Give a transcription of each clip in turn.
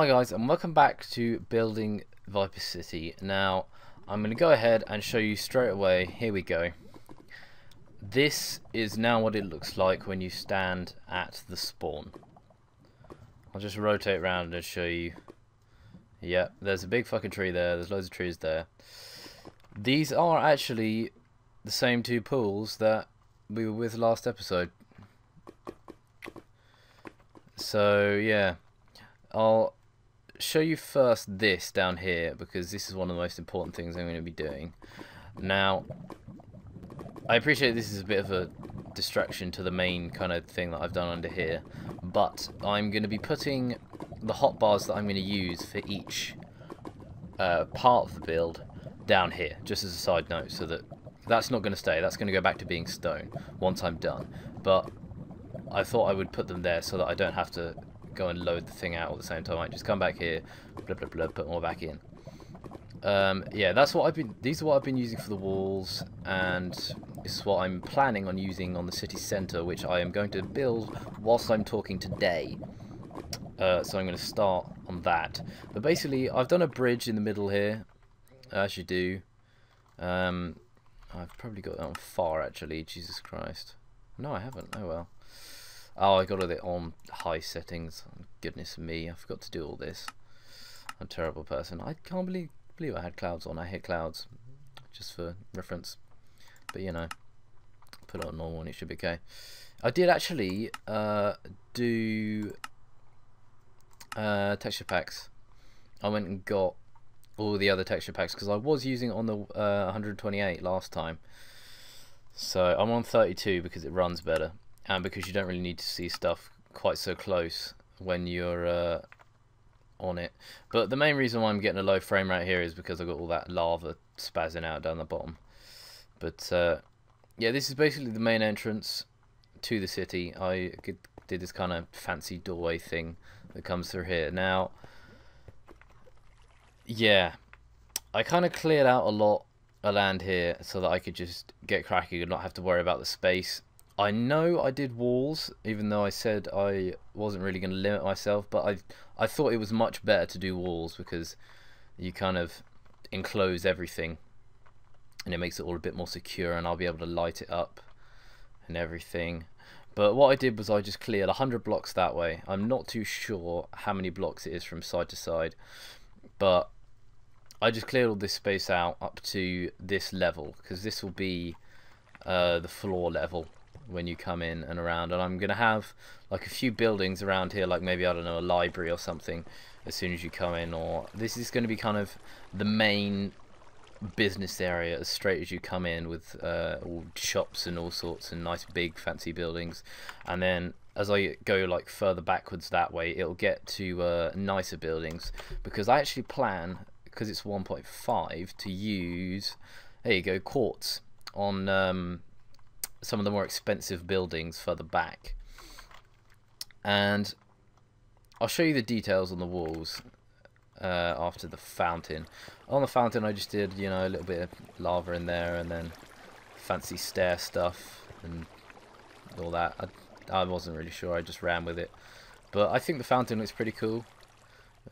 Hi guys, and welcome back to building Viper City. Now I'm going to go ahead and show you straight away. Here we go. This is now what it looks like when you stand at the spawn. I'll just rotate around and show you. Yeah, there's a big fucking tree there, there's loads of trees there. These are actually the same two pools that we were with last episode. So yeah, I'll show you first this down here because this is one of the most important things I'm going to be doing. Now, I appreciate this is a bit of a distraction to the main kind of thing that I've done under here, but I'm going to be putting the hotbars that I'm going to use for each part of the build down here, just as a side note, so that that's not going to stay. That's going to go back to being stone once I'm done. But I thought I would put them there so that I don't have to go and load the thing out at the same time. I just come back here, blah blah blah, put more back in. Yeah, that's what I've been. These are what I've been using for the walls, and this is what I'm planning on using on the city centre, which I am going to build whilst I'm talking today. So I'm going to start on that. But basically, I've done a bridge in the middle here, as you do. I've probably got that on far actually. Jesus Christ. No, I haven't. Oh well. Oh, I got it on high settings. Goodness me, I forgot to do all this. I'm a terrible person. I can't believe I had clouds on. I hate clouds, just for reference. But you know, put it on normal and it should be okay. I did actually do texture packs. I went and got all the other texture packs because I was using it on the 128 last time. So I'm on 32 because it runs better. And because you don't really need to see stuff quite so close when you're on it. But the main reason why I'm getting a low frame rate here is because I've got all that lava spazzing out down the bottom. But yeah, this is basically the main entrance to the city. I did this kind of fancy doorway thing that comes through here. Now, yeah, I kind of cleared out a lot of land here so that I could just get cracking and not have to worry about the space. I know I did walls, even though I said I wasn't really going to limit myself, but I thought it was much better to do walls because you kind of enclose everything and it makes it all a bit more secure, and I'll be able to light it up and everything. But what I did was I just cleared 100 blocks that way. I'm not too sure how many blocks it is from side to side, but I just cleared all this space out up to this level because this will be the floor level when you come in and around, and I'm gonna have like a few buildings around here, like maybe, I don't know, a library or something as soon as you come in, or this is going to be kind of the main business area as straight as you come in, with all shops and all sorts and nice big fancy buildings. And then as I go like further backwards that way, it'll get to nicer buildings, because I actually plan, because it's 1.5, to use, there you go, quartz on some of the more expensive buildings further back. And I'll show you the details on the walls after the fountain. On the fountain I just did, you know, a little bit of lava in there, and then fancy stair stuff and all that. I wasn't really sure, I just ran with it. But I think the fountain looks pretty cool.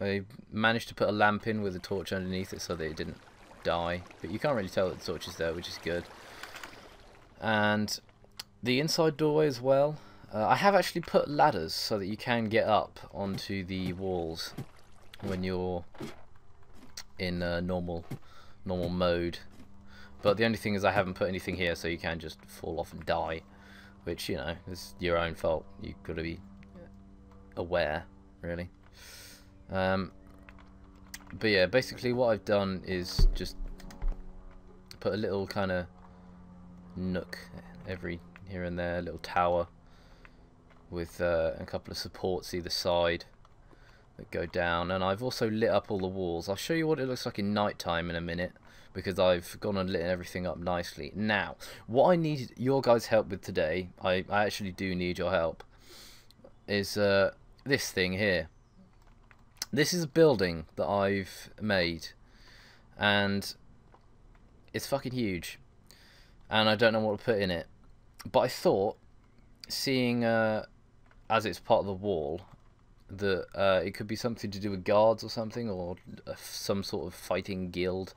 I managed to put a lamp in with a torch underneath it so that it didn't die, but you can't really tell that the torch is there, which is good. And the inside doorway as well, I have actually put ladders so that you can get up onto the walls when you're in normal mode. But the only thing is I haven't put anything here, so you can just fall off and die, which, you know, is your own fault. You've got to be aware, really. But yeah, basically what I've done is just put a little kind of nook every here and there, a little tower with a couple of supports either side that go down, and I've also lit up all the walls. I'll show you what it looks like in night time in a minute, because I've gone and lit everything up nicely. Now, what I need your guys' help with today, I actually do need your help, is this thing here. This is a building that I've made, and it's fucking huge, and I don't know what to put in it. But I thought, seeing as it's part of the wall, that it could be something to do with guards or something, or some sort of fighting guild.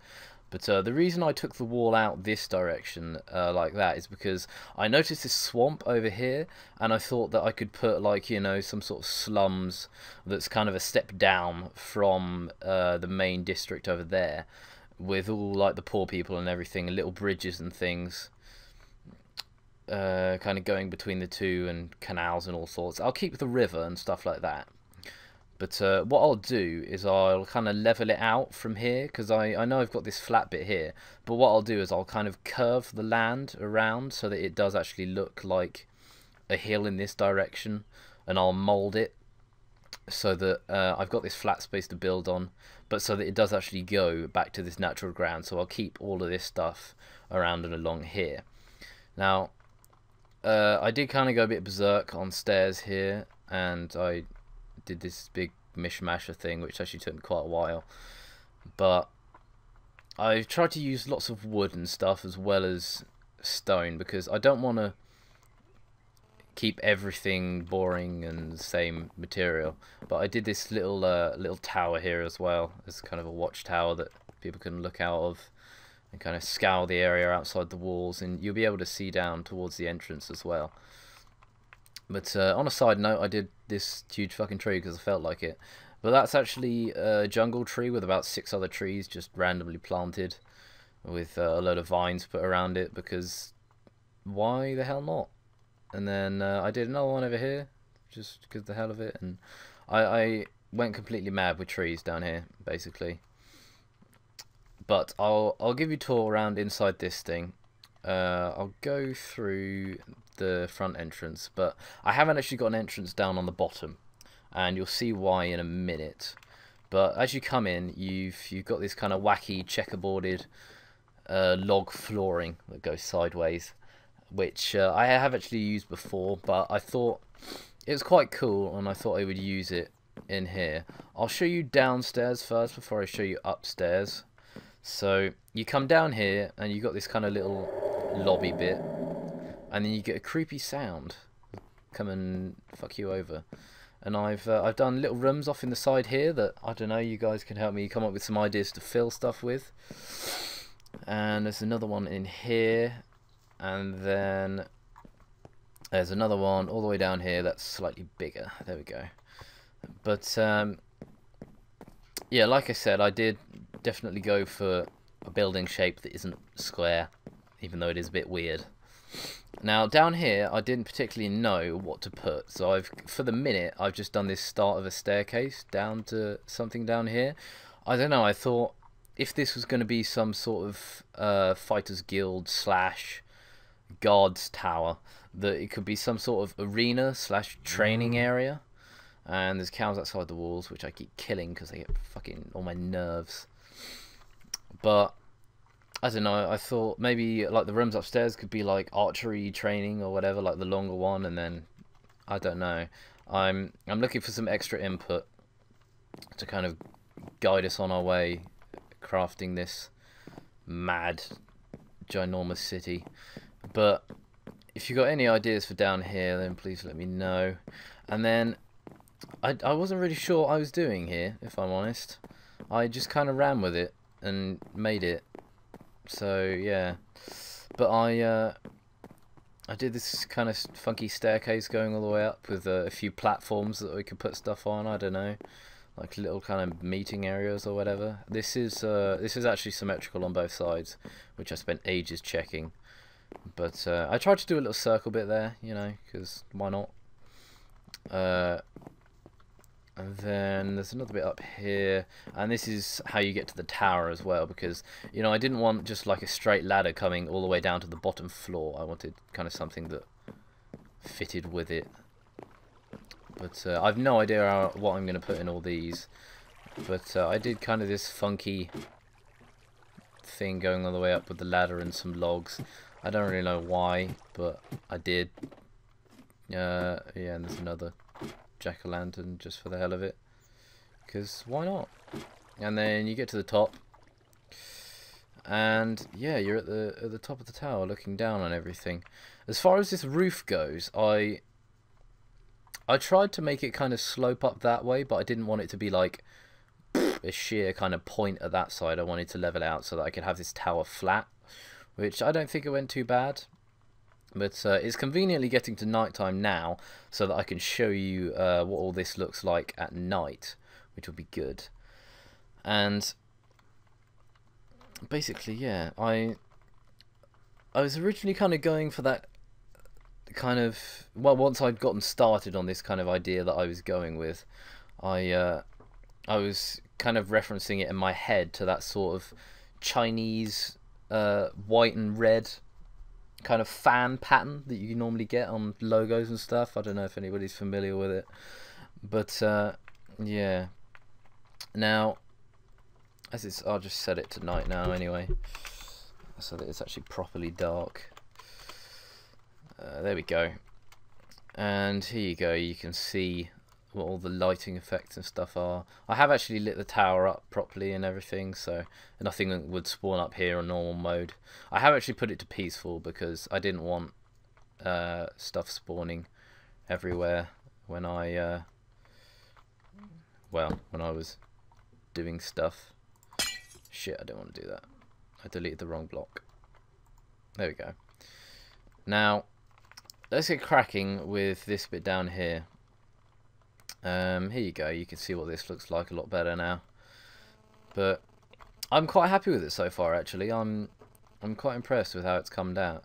But the reason I took the wall out this direction like that is because I noticed this swamp over here, and I thought that I could put, like, you know, some sort of slums that's kind of a step down from the main district over there, with all like the poor people and everything, and little bridges and things, kind of going between the two, and canals and all sorts. I'll keep the river and stuff like that. But what I'll do is I'll kind of level it out from here, because I know I've got this flat bit here. But what I'll do is I'll kind of curve the land around so that it does actually look like a hill in this direction. And I'll mould it so that I've got this flat space to build on, but so that it does actually go back to this natural ground. So I'll keep all of this stuff around and along here. Now, I did kind of go a bit berserk on stairs here, and I did this big mishmasher thing, which actually took me quite a while. But I've tried to use lots of wood and stuff as well as stone, because I don't want to keep everything boring and the same material. But I did this little little tower here as well, as kind of a watchtower that people can look out of and kind of scour the area outside the walls, and you'll be able to see down towards the entrance as well. But on a side note, I did this huge fucking tree because I felt like it. But that's actually a jungle tree with about 6 other trees just randomly planted, with a load of vines put around it, because why the hell not? And then I did another one over here, just because the hell of it. And I went completely mad with trees down here, basically. But I'll give you a tour around inside this thing. I'll go through the front entrance, but I haven't actually got an entrance down on the bottom, and you'll see why in a minute. But as you come in, you've got this kind of wacky checkerboarded log flooring that goes sideways, which I have actually used before, but I thought it was quite cool, and I thought I would use it in here. I'll show you downstairs first before I show you upstairs. So you come down here, and you've got this kind of little lobby bit, and then you get a creepy sound come and fuck you over. And I've done little rooms off in the side here that, I don't know, you guys can help me come up with some ideas to fill stuff with. And there's another one in here, and then there's another one all the way down here that's slightly bigger. There we go. But yeah, like I said, I did definitely go for a building shape that isn't square, even though it is a bit weird. Now down here, I didn't particularly know what to put, so for the minute I've just done this start of a staircase down to something down here. I don't know, I thought if this was going to be some sort of fighters guild slash guards tower, that it could be some sort of arena slash training area. And there's cows outside the walls, which I keep killing because they get fucking on my nerves. But I don't know, I thought maybe like the rooms upstairs could be like archery training or whatever, like the longer one, and then I don't know. I'm looking for some extra input to kind of guide us on our way crafting this mad ginormous city. But if you've got any ideas for down here, then please let me know. And then I wasn't really sure what I was doing here, if I'm honest. I just kind of ran with it and made it. So yeah, but I did this kind of funky staircase going all the way up with a few platforms that we could put stuff on. I don't know, like little kind of meeting areas or whatever. This is actually symmetrical on both sides, which I spent ages checking. But I tried to do a little circle bit there, you know, because why not? And then there's another bit up here, and this is how you get to the tower as well, because, you know, I didn't want just like a straight ladder coming all the way down to the bottom floor. I wanted kind of something that fitted with it. But I've no idea what I'm going to put in all these. But I did kind of this funky thing going all the way up with the ladder and some logs. I don't really know why, but I did. Yeah, and there's another jack-o'-lantern just for the hell of it, because why not? And then you get to the top, and yeah, you're at the top of the tower looking down on everything. As far as this roof goes, I I tried to make it kind of slope up that way, but I didn't want it to be like a sheer kind of point at that side. I wanted to level out so that I could have this tower flat, which I don't think it went too bad. But it's conveniently getting to nighttime now, so that I can show you what all this looks like at night, which will be good. And basically, yeah, I was originally kind of going for that kind of, well, once I'd gotten started on this kind of idea that I was going with, I was kind of referencing it in my head to that sort of Chinese white and red kind of fan pattern that you normally get on logos and stuff. I don't know if anybody's familiar with it, but yeah. Now, I'll just set it to night now anyway, so that it's actually properly dark. There we go. And here you go. You can see what all the lighting effects and stuff are. I have actually lit the tower up properly and everything, so nothing would spawn up here on normal mode. I have actually put it to peaceful because I didn't want stuff spawning everywhere when I when I was doing stuff. Shit, I don't want to do that. I deleted the wrong block. There we go. Now, let's get cracking with this bit down here. Here you go. You can see what this looks like a lot better now. But I'm quite happy with it so far. Actually, I'm quite impressed with how it's come out.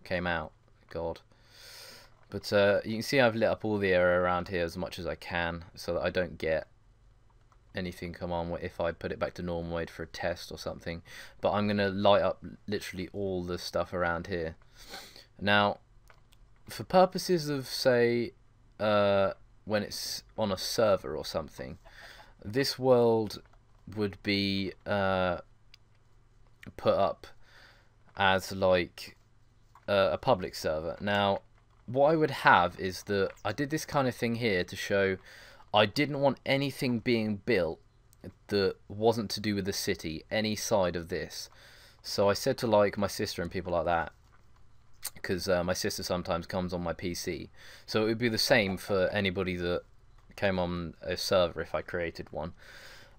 Came out. God. But you can see I've lit up all the area around here as much as I can, so that I don't get anything come on if I put it back to normal mode for a test or something. But I'm gonna light up literally all the stuff around here. Now, for purposes of, say, when it's on a server or something, this world would be put up as like a public server. Now, what I would have is that I did this kind of thing here to show I didn't want anything being built that wasn't to do with the city, any side of this. So I said to like my sister and people like that, because my sister sometimes comes on my PC, so it would be the same for anybody that came on a server if I created one.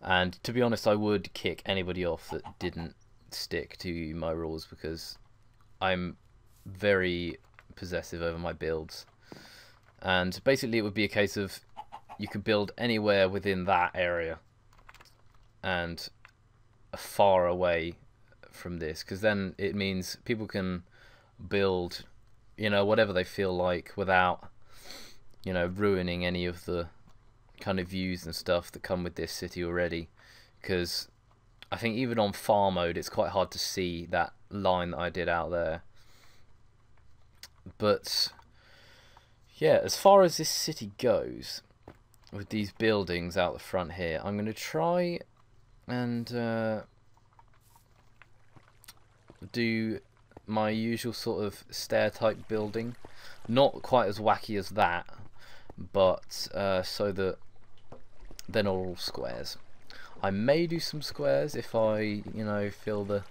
And to be honest, I would kick anybody off that didn't stick to my rules, because I'm very possessive over my builds. And basically it would be a case of you could build anywhere within that area and far away from this, because then it means people can build, you know, whatever they feel like without, you know, ruining any of the kind of views and stuff that come with this city already. Because I think even on far mode it's quite hard to see that line that I did out there. But yeah, as far as this city goes, with these buildings out the front here, I'm going to try and do my usual sort of stair type building. Not quite as wacky as that, but so that they're not all squares. I may do some squares if I, you know, feel the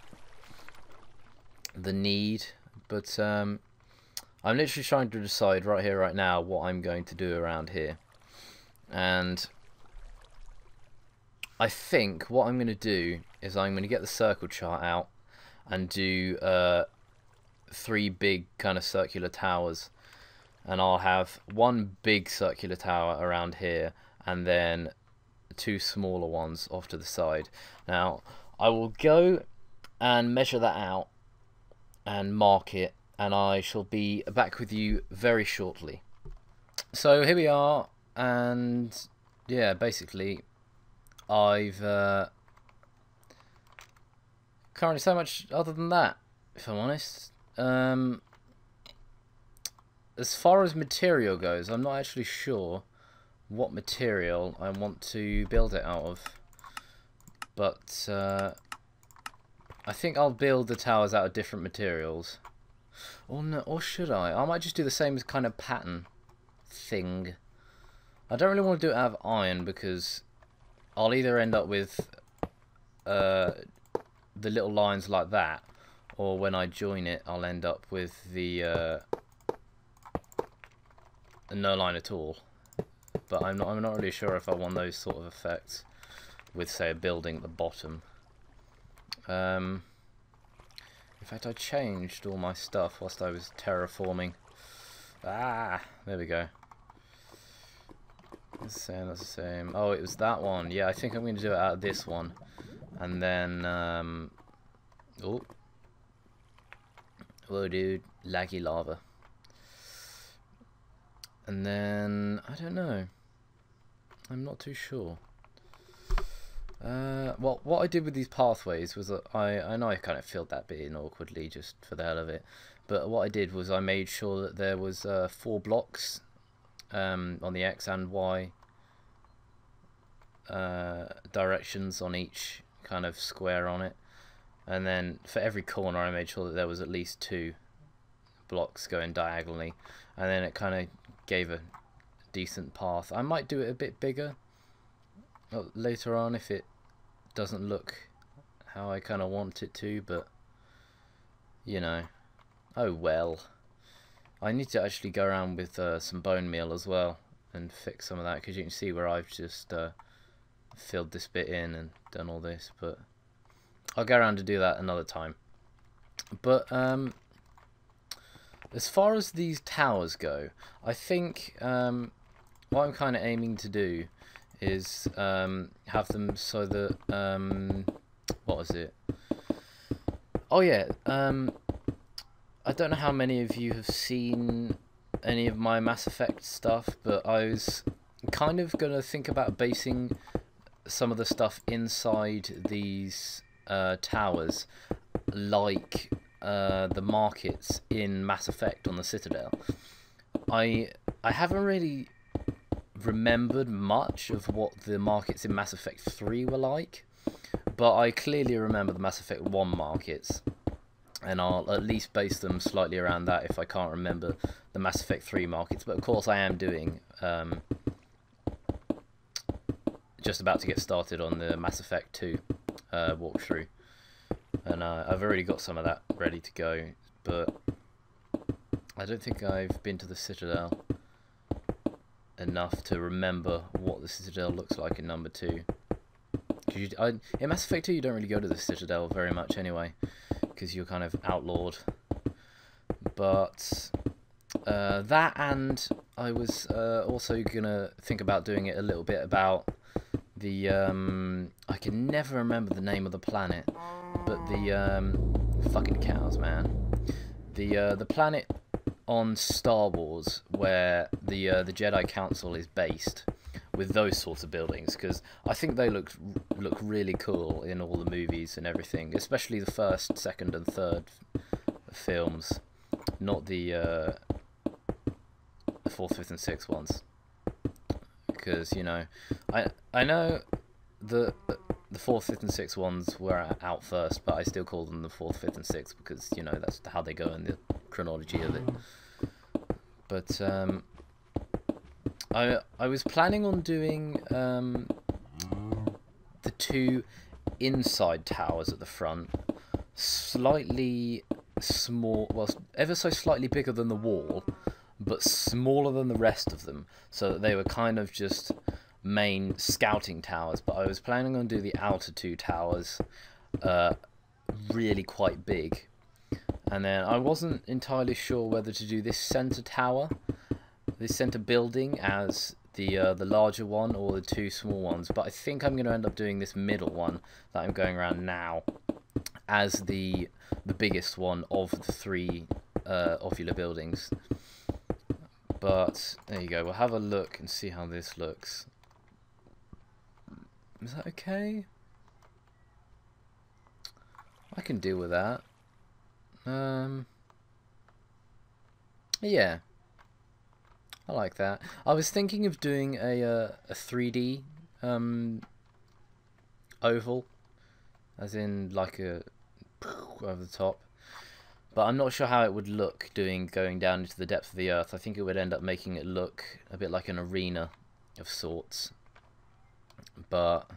need, but I'm literally trying to decide right here, right now, what I'm going to do around here. And I think what I'm going to do is I'm going to get the circle chart out and do 3 big kind of circular towers, and I'll have one big circular tower around here and then 2 smaller ones off to the side. Now I will go and measure that out and mark it, and I shall be back with you very shortly. So here we are, and yeah, basically I've can't really say much other than that, if I'm honest. As far as material goes, I'm not actually sure what material I want to build it out of, but I think I'll build the towers out of different materials. Or no, or should I? I might just do the same kind of pattern thing. I don't really want to do it out of iron, because I'll either end up with the little lines like that, or when I join it I'll end up with the no line at all. But I'm not really sure if I want those sort of effects with, say, a building at the bottom. In fact, I changed all my stuff whilst I was terraforming. Ah, there we go. That's the same, that's the same. Oh, it was that one. Yeah, I think I'm going to do it out of this one. And then, oh. Whoa, dude. Laggy lava. And then, I don't know. I'm not too sure. Well, what I did with these pathways was that I know I kind of filled that bit in awkwardly just for the hell of it. But what I did was I made sure that there was 4 blocks on the X and Y directions on each kind of square on it. And then for every corner I made sure that there was at least 2 blocks going diagonally. And then it kind of gave a decent path. I might do it a bit bigger later on if it doesn't look how I kind of want it to, but you know, oh well. I need to actually go around with some bone meal as well and fix some of that, because you can see where I've just filled this bit in and done all this, but I'll go around to do that another time. But as far as these towers go, I think what I'm kind of aiming to do is have them so that what was it? Oh yeah, I don't know how many of you have seen any of my Mass Effect stuff, but I was kind of gonna think about basing some of the stuff inside these towers like the markets in Mass Effect on the Citadel. I haven't really remembered much of what the markets in Mass Effect 3 were like, but I clearly remember the Mass Effect 1 markets, and I'll at least base them slightly around that if I can't remember the Mass Effect 3 markets. But of course I am doing just about to get started on the Mass Effect 2 walkthrough, and I've already got some of that ready to go, but I don't think I've been to the Citadel enough to remember what the Citadel looks like in number 2. In Mass Effect 2 you don't really go to the Citadel very much anyway, because you're kind of outlawed. But that, and I was also gonna think about doing it a little bit about the I can never remember the name of the planet, but the fucking cows, man. The planet on Star Wars where the Jedi Council is based, with those sorts of buildings, because I think they look really cool in all the movies and everything, especially the first, second, and third films, not the fourth, fifth, and sixth ones, because you know, I know the fourth, fifth, and sixth ones were out first, but I still call them the fourth, fifth, and sixth because you know that's how they go in the chronology of it. But I was planning on doing the 2 inside towers at the front slightly small, well, ever so slightly bigger than the wall, but smaller than the rest of them, so that they were kind of just main scouting towers. But I was planning on doing the outer 2 towers really quite big, and then I wasn't entirely sure whether to do this center tower, this center building, as the larger one, or the 2 small ones. But I think I'm going to end up doing this middle one that I'm going around now as the biggest one of the 3 ovular buildings. But there you go. We'll have a look and see how this looks. Is that okay? I can deal with that. Yeah, I like that. I was thinking of doing a 3D oval, as in like a over the top, but I'm not sure how it would look going down into the depth of the earth. I think it would end up making it look a bit like an arena of sorts, but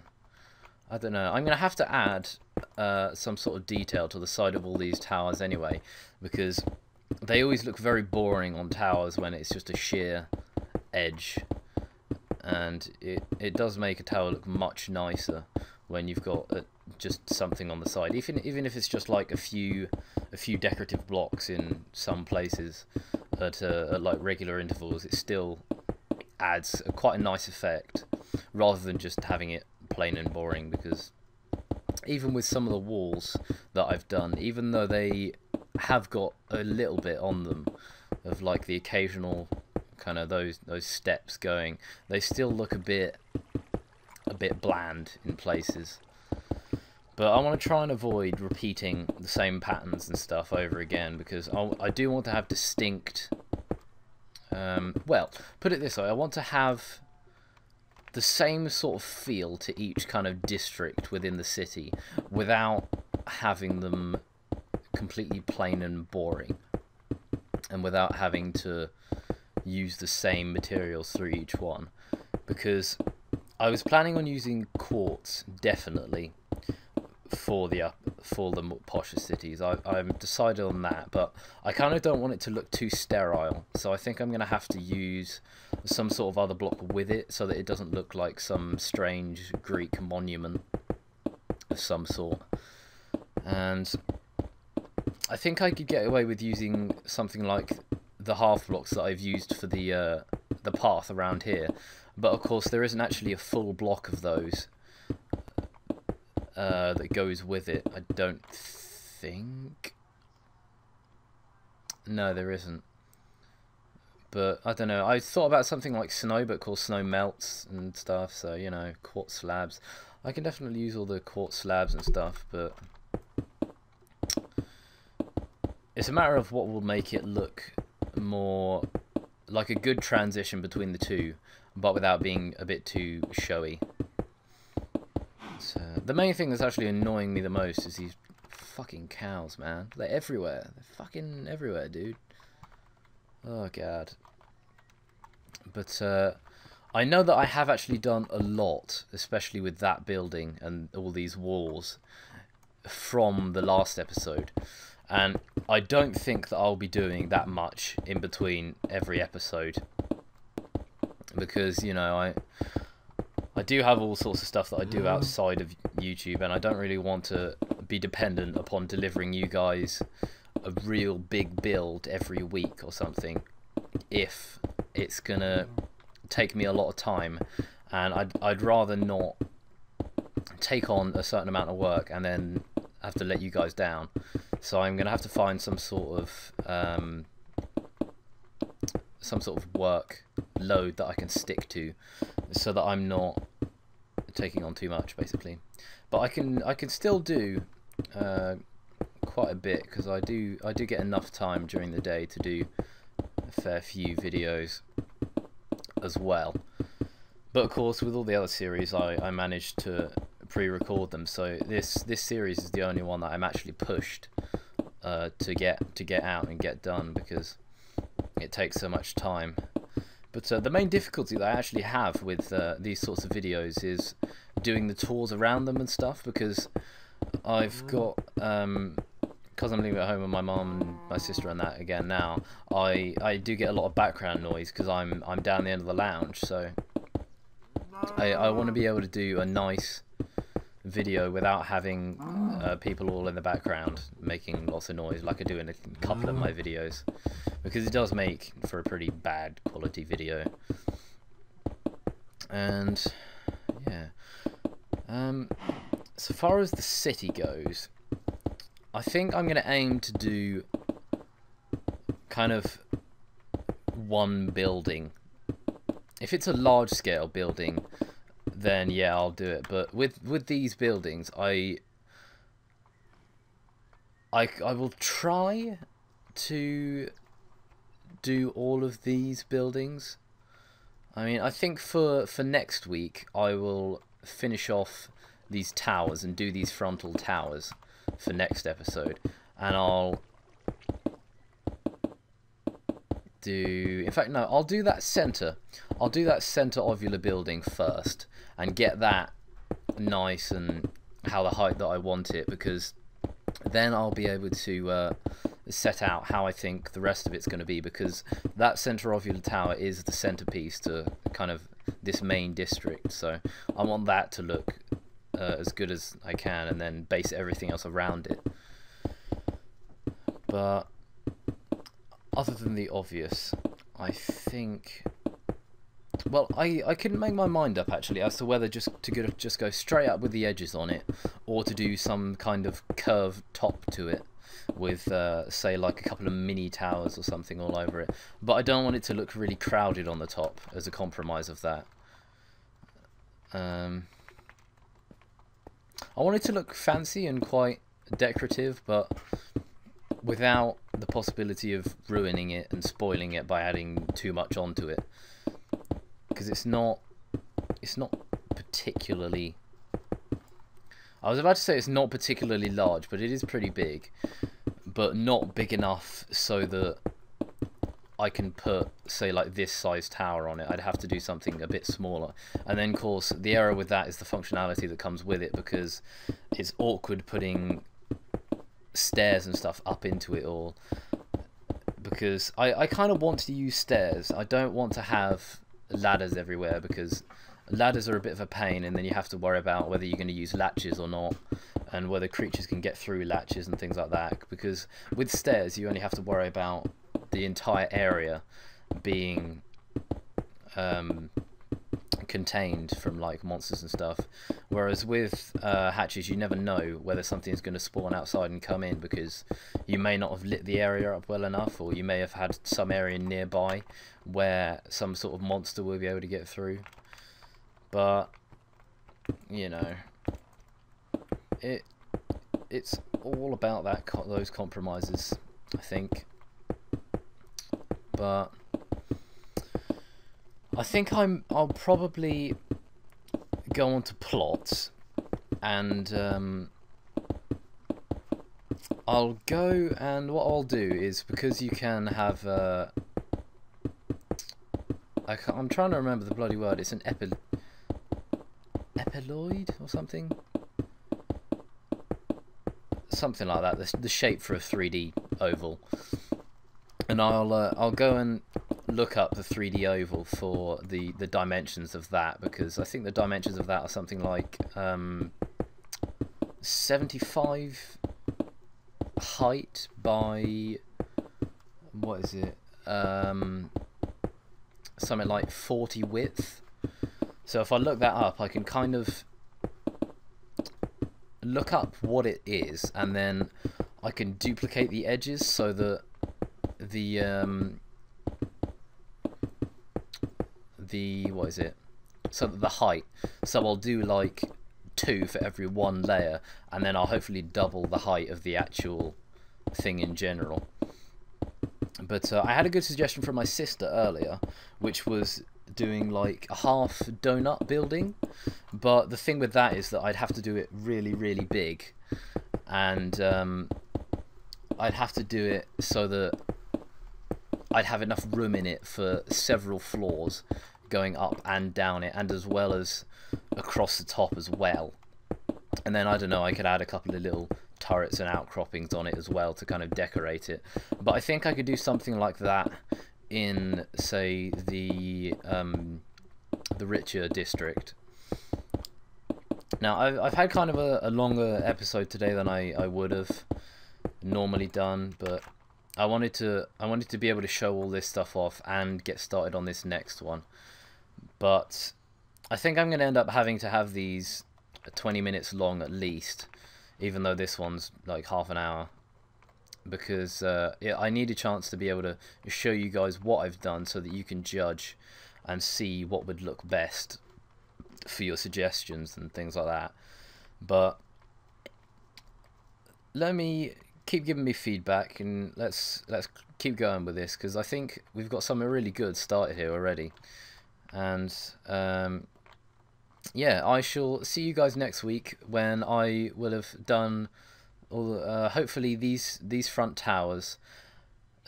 I don't know. I'm going to have to add some sort of detail to the side of all these towers anyway, because they always look very boring on towers when it's just a sheer edge, and it does make a tower look much nicer when you've got just something on the side, even if it's just like a few decorative blocks in some places at like regular intervals. It still adds quite a nice effect rather than just having it plain and boring, because even with some of the walls that I've done, even though they have got a little bit on them of like the occasional kind of those steps going, they still look a bit bland in places. But I want to try and avoid repeating the same patterns and stuff over again, because I do want to have distinct well, put it this way, I want to have the same sort of feel to each kind of district within the city without having them completely plain and boring, and without having to use the same materials through each one, because I was planning on using quartz definitely for the posher cities. I've decided on that, but I kind of don't want it to look too sterile, so I think I'm going to have to use some sort of other block with it so that it doesn't look like some strange Greek monument of some sort. And I think I could get away with using something like the half blocks that I've used for the path around here, but of course there isn't actually a full block of those that goes with it, I don't think. No, there isn't. But I don't know, I thought about something like snow, but of course snow melts and stuff, so you know, quartz slabs. I can definitely use all the quartz slabs and stuff, but it's a matter of what will make it look more like a good transition between the two, but without being a bit too showy. So, the main thing that's actually annoying me the most is these fucking cows, man. They're everywhere. They're fucking everywhere, dude. Oh, God. But, I know that I have actually done a lot, especially with that building and all these walls, from the last episode. And I don't think that I'll be doing that much in between every episode. Because, you know, I do have all sorts of stuff that I do outside of YouTube, and I don't really want to be dependent upon delivering you guys a real big build every week or something, if it's gonna take me a lot of time, and I'd rather not take on a certain amount of work and then have to let you guys down. So I'm gonna have to find some sort of work load that I can stick to, so that I'm not taking on too much, basically. But I can still do quite a bit, because I do get enough time during the day to do a fair few videos as well. But of course, with all the other series, I managed to pre-record them. So this series is the only one that I'm actually pushed to get out and get done, because it takes so much time. But the main difficulty that I actually have with these sorts of videos is doing the tours around them and stuff, because I've got, because I'm living at home with my mum and my sister and that again now, I do get a lot of background noise because I'm down the end of the lounge, so I want to be able to do a nice video without having people all in the background making lots of noise like I do in a couple of my videos, because it does make for a pretty bad quality video. And yeah, so far as the city goes, I think I'm going to aim to do kind of one building. If it's a large scale building, then yeah, I'll do it. But with these buildings, I will try to do all of these buildings. I mean, I think for next week I will finish off these towers and do these frontal towers for next episode, and I'll do, in fact no, I'll do that center ovular building first and get that nice and how the height that I want it, because then I'll be able to set out how I think the rest of it's going to be, because that centre ovular tower is the centerpiece to kind of this main district. So I want that to look as good as I can, and then base everything else around it. But other than the obvious, I think, well, I couldn't make my mind up actually as to whether just go straight up with the edges on it, or to do some kind of curved top to it with say like a couple of mini towers or something all over it. But I don't want it to look really crowded on the top as a compromise of that. I want it to look fancy and quite decorative, but without the possibility of ruining it and spoiling it by adding too much onto it, because it's not particularly, I was about to say it's not particularly large, but it is pretty big, but not big enough so that I can put, say, like this size tower on it. I'd have to do something a bit smaller. And then, of course, the error with that is the functionality that comes with it, because it's awkward putting stairs and stuff up into it all. Because I kind of want to use stairs. I don't want to have ladders everywhere, because ladders are a bit of a pain, and then you have to worry about whether you're going to use latches or not, and whether creatures can get through latches and things like that. Because with stairs, you only have to worry about the entire area being contained from like monsters and stuff, whereas with hatches you never know whether something's going to spawn outside and come in, because you may not have lit the area up well enough, or you may have had some area nearby where some sort of monster will be able to get through. But you know, it's all about those compromises, I think. But I think I'll probably go on to plots, and I'll go, and what I'll do is, because you can have I'm trying to remember the bloody word. It's an epiloid or something like that. The shape for a 3D oval. And I'll go and look up the 3D oval for the dimensions of that, because I think the dimensions of that are something like 75 height by, what is it, something like 40 width. So if I look that up, I can kind of look up what it is, and then I can duplicate the edges so that the what is it? So that the height. So I'll do like 2 for every 1 layer, and then I'll hopefully double the height of the actual thing in general. But I had a good suggestion from my sister earlier, which was doing like a half donut building. But the thing with that is that I'd have to do it really, really big, and I'd have to do it so that I'd have enough room in it for several floors going up and down it, and as well as across the top as well. And then, I don't know, I could add a couple of little turrets and outcroppings on it as well to kind of decorate it. But I think I could do something like that in, say, the richer district. Now, I've had kind of a longer episode today than I would have normally done, but I wanted to be able to show all this stuff off and get started on this next one. But I think I'm going to end up having to have these 20 minutes long at least, even though this one's like half an hour, because yeah, I need a chance to be able to show you guys what I've done so that you can judge and see what would look best for your suggestions and things like that. But let me keep giving me feedback, and let's keep going with this, because I think we've got something really good started here already. And yeah, I shall see you guys next week when I will have done all hopefully these front towers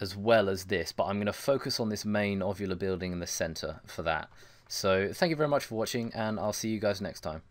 as well as this, but I'm going to focus on this main ovular building in the center for that. So thank you very much for watching, and I'll see you guys next time.